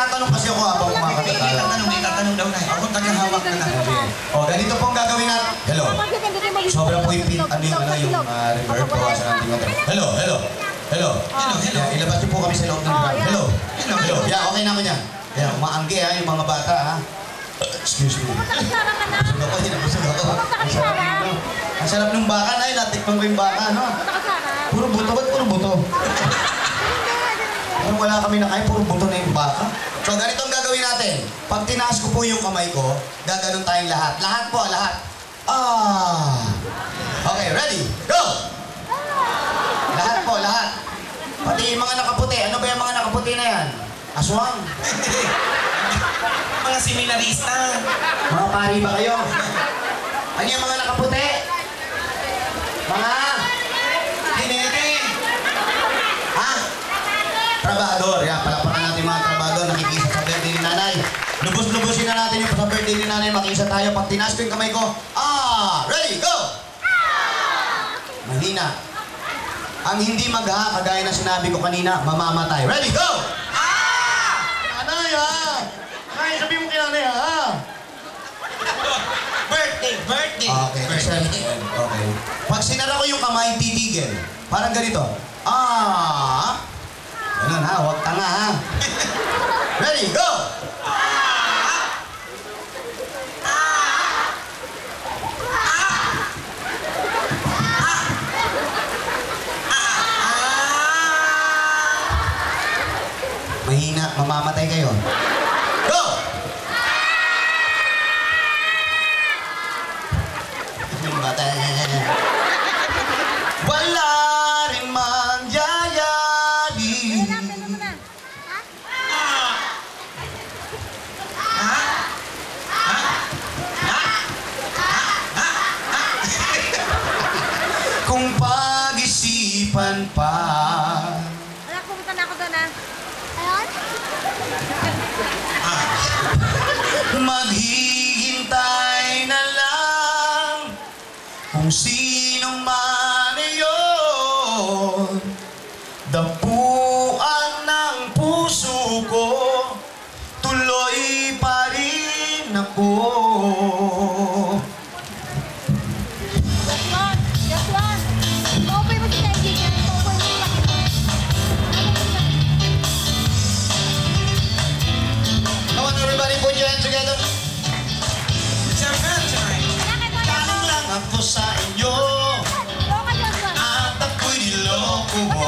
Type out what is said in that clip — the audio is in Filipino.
tatanong kasi ako habang kumakakita. May tatanong daw na. Ako tagahawak na lang. O, ganito pong gagawin natin. Hello. Sobrang po yung reverb. Kawasan natin yung Hello. Ilabas niyo po kami sa loob ng reverb. Hello. Yeah, okay na ako niyan. Yeah, umaanggi ha, yung mga bata ha. Excuse me. Busog ako. Ang sarap ng baka na yun. Natikman ko yung baka, no? Puro buto. Ba't puro buto? Kung wala kami nakain, puro buto na yung baka. So, ganito ang gagawin natin. Pag tinaas ko po yung kamay ko, gaganon tayong lahat. Lahat po, lahat. Okay, ready? Go! Lahat po, lahat. Pati yung mga nakaputi. Ano ba yung mga nakaputi na yan? Aswang. Mga seminarista. Mga pari ba kayo? Ano yung mga nakaputi? Mga? Hinete. Ha? Trabador. Yan, palapakan natin mga trabador. Nakikisa sa birthday ni nanay. Lubos-lubosin na natin yung sa birthday ni nanay. Makisa tayo. Pag tinaas ko yung kamay ko. Ready, go! Mahina. Ang hindi magha, kagaya na sinabi ko kanina, mamamatay. Ready, go! Nanay, ha? Nanay, sabi mo kay nanay, ha? Birthday. Okay, okay. Pag sinara ko yung kamay, titigil. Parang ganito. Ganun ha, huwag tanga ha. Ready, go! Mahina, mamamatay kayo. Go! Wala rin mangyayari. Kung pag-isipan pa. Anak, pumunta na ako doon ah. Ayun? Maghihintay na lang kung sino man iyon. Dapuan ng puso ko, tuloy pa rin ako. Yes, one. Paupoy mo si Kenji niya. Paupoy mo yung laki mo. Come on everybody, put your hands together. It's our bad time. Galing lang ako sa inyo Loka, Joshua. at ako'y niloko mo.